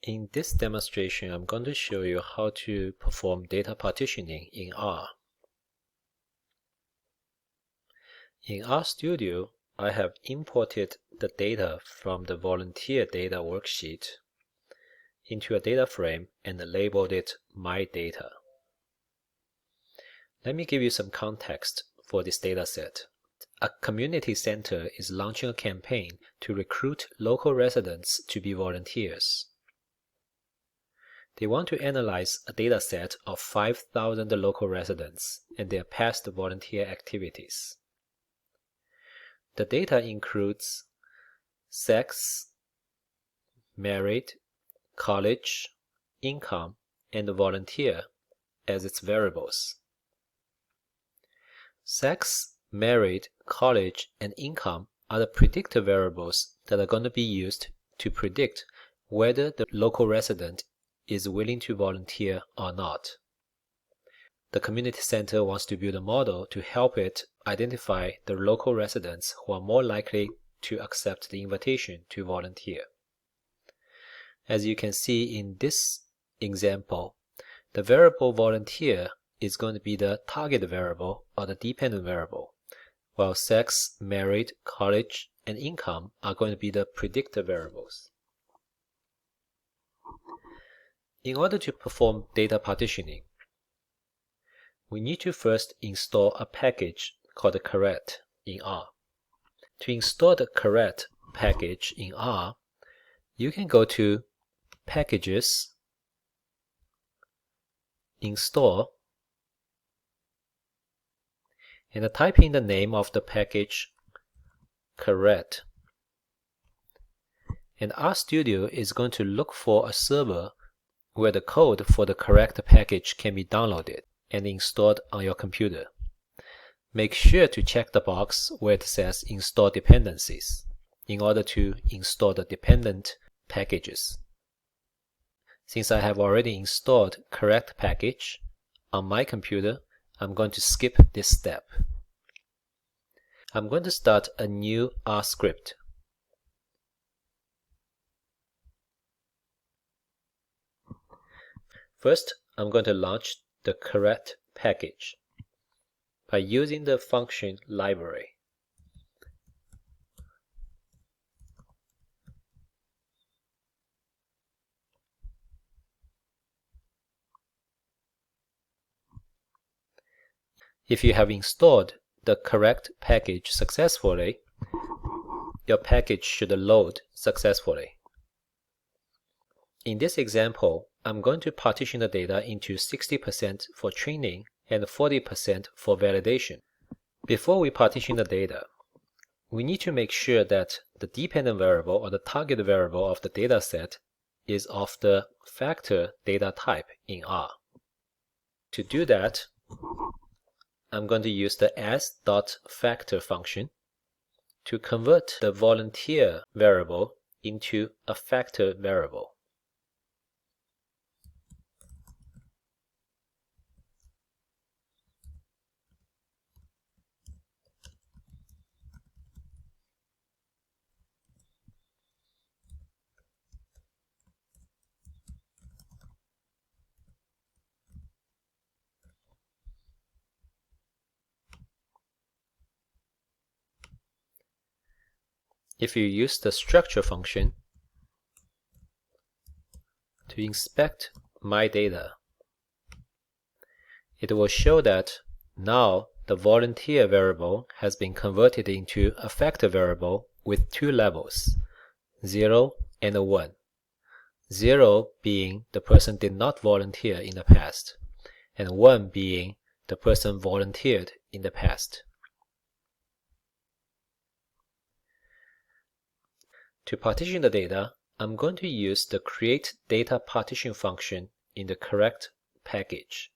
In this demonstration, I'm going to show you how to perform data partitioning in R. In RStudio, I have imported the data from the volunteer data worksheet into a data frame and labeled it My Data. Let me give you some context for this data set. A community center is launching a campaign to recruit local residents to be volunteers. They want to analyze a data set of 5,000 local residents and their past volunteer activities. The data includes sex, married, college, income, and volunteer as its variables. Sex, married, college, and income are the predictor variables that are going to be used to predict whether the local resident is willing to volunteer or not. The community center wants to build a model to help it identify the local residents who are more likely to accept the invitation to volunteer. As you can see in this example, the variable volunteer is going to be the target variable or the dependent variable, while sex, married, college, and income are going to be the predictor variables. In order to perform data partitioning, we need to first install a package called the caret in R. To install the caret package in R, you can go to Packages, Install, and type in the name of the package caret. And RStudio is going to look for a server where the code for the correct package can be downloaded and installed on your computer. Make sure to check the box where it says Install Dependencies in order to install the dependent packages. Since I have already installed correct package on my computer, I'm going to skip this step. I'm going to start a new R script. First, I'm going to launch the caret package by using the function library. If you have installed the correct package successfully, your package should load successfully. In this example, I'm going to partition the data into 60% for training and 40% for validation. Before we partition the data, we need to make sure that the dependent variable or the target variable of the data set is of the factor data type in R. To do that, I'm going to use the as.factor function to convert the volunteer variable into a factor variable. If you use the structure function to inspect my data, it will show that now the volunteer variable has been converted into a factor variable with two levels, 0 and 1. 0 being the person did not volunteer in the past, and 1 being the person volunteered in the past. To partition the data, I'm going to use the create data partition function in the correct package.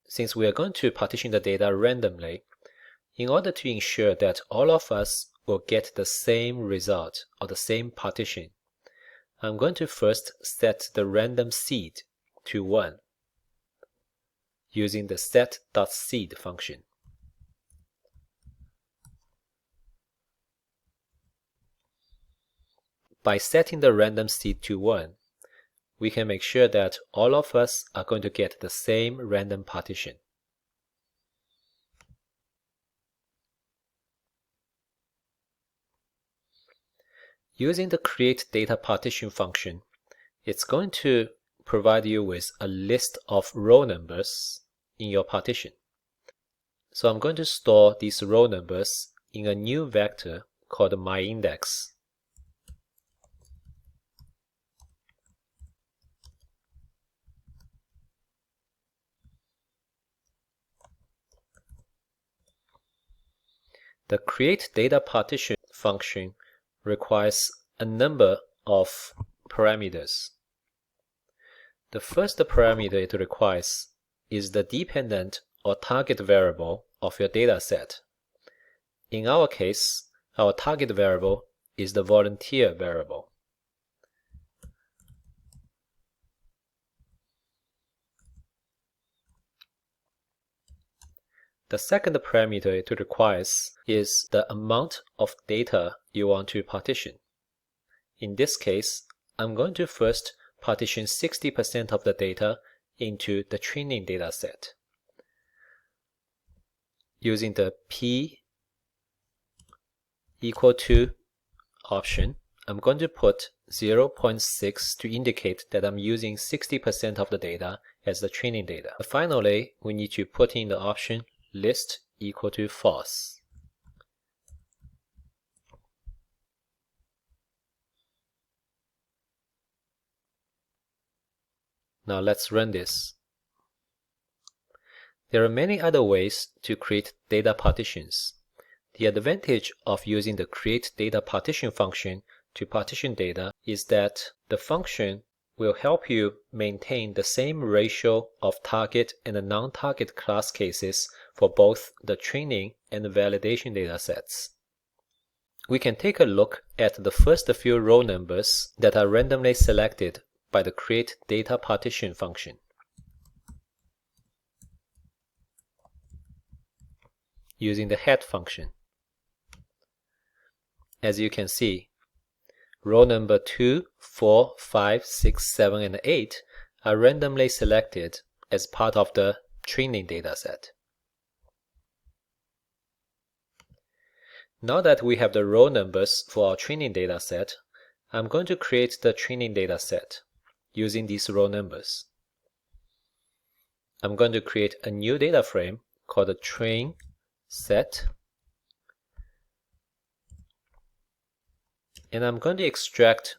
Since we are going to partition the data randomly, in order to ensure that all of us will get the same result or the same partition, I'm going to first set the random seed to 1 using the set.seed function. By setting the random seed to 1, we can make sure that all of us are going to get the same random partition. Using the create data partition function, it's going to provide you with a list of row numbers in your partition. So I'm going to store these row numbers in a new vector called myIndex. The create data partition function requires a number of parameters. The first parameter it requires is the dependent or target variable of your data set. In our case, our target variable is the volunteer variable. The second parameter it requires is the amount of data you want to partition. In this case, I'm going to first partition 60% of the data into the training data set. Using the p equal to option, I'm going to put 0.6 to indicate that I'm using 60% of the data as the training data. Finally, we need to put in the option list equal to false. Now let's run this. There are many other ways to create data partitions. The advantage of using the create data partition function to partition data is that the function will help you maintain the same ratio of target and non-target class cases for both the training and validation data sets. We can take a look at the first few row numbers that are randomly selected by the create data partition function. Using the head function. As you can see, row number 2, 4, 5, 6, 7, and 8 are randomly selected as part of the training dataset. Now that we have the row numbers for our training dataset, I'm going to create the training dataset using these row numbers. I'm going to create a new data frame called the train set, and I'm going to extract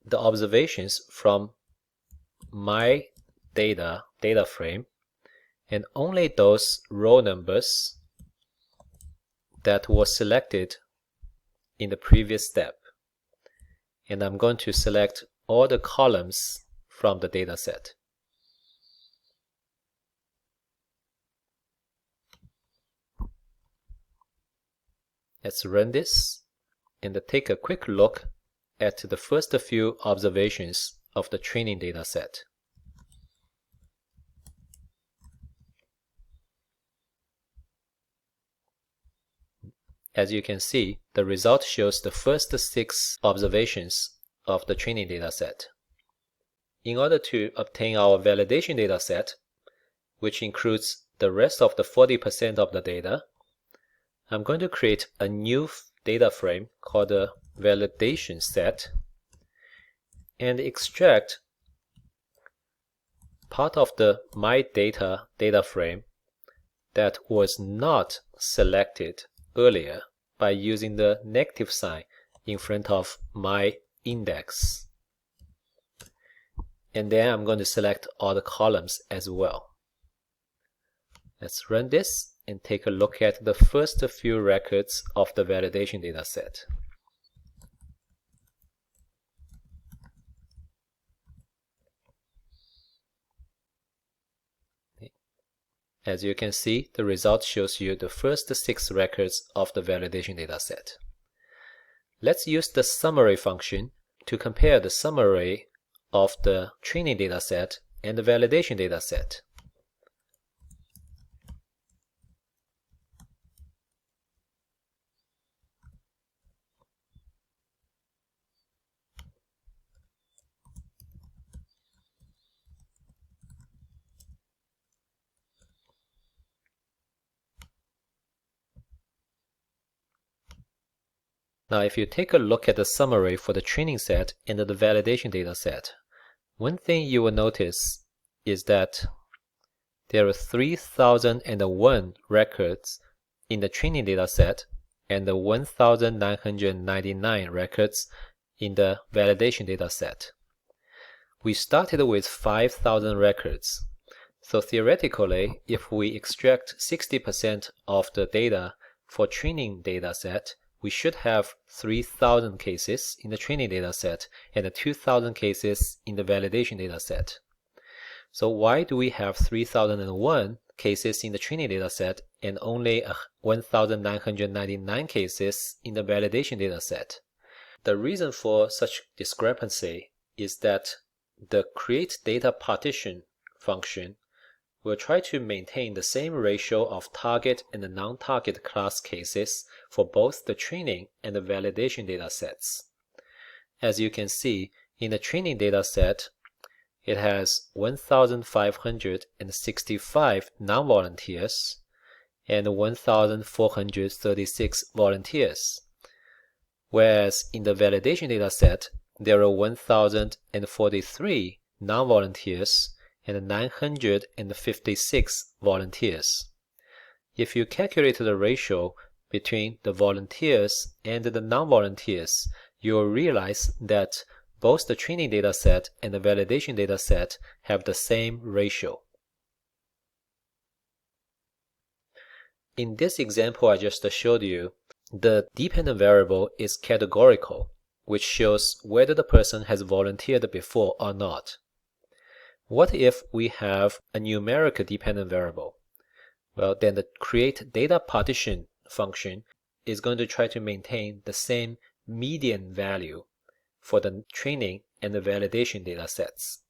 the observations from my data frame and only those row numbers that were selected in the previous step. And I'm going to select all the columns from the data set. Let's run this and take a quick look at the first few observations of the training data set. As you can see, the result shows the first 6 observations of the training data set. In order to obtain our validation data set, which includes the rest of the 40% of the data, I'm going to create a new data frame called a validation set and extract part of the my data frame that was not selected earlier by using the negative sign in front of my index. And then I'm going to select all the columns as well. Let's run this and take a look at the first few records of the validation data set. As you can see, the result shows you the first 6 records of the validation data set. Let's use the summary function to compare the summary of the training data set and the validation data set. Now if you take a look at the summary for the training set and the validation data set, one thing you will notice is that there are 3001 records in the training data set and 1999 records in the validation data set. We started with 5000 records. So theoretically, if we extract 60% of the data for training data set, we should have 3000 cases in the training data set and 2000 cases in the validation data set. So why do we have 3001 cases in the training data set and only 1999 cases in the validation data set? The reason for such discrepancy is that the create data partition function will try to maintain the same ratio of target and the non-target class cases for both the training and the validation data sets. As you can see, in the training data set, it has 1,565 non-volunteers and 1,436 volunteers, whereas in the validation data set, there are 1,043 non-volunteers and 956 volunteers. If you calculate the ratio between the volunteers and the non-volunteers, you will realize that both the training data set and the validation data set have the same ratio. In this example I just showed you, the dependent variable is categorical, which shows whether the person has volunteered before or not. What if we have a numeric dependent variable? Well, then the create data partition function is going to try to maintain the same median value for the training and the validation data sets.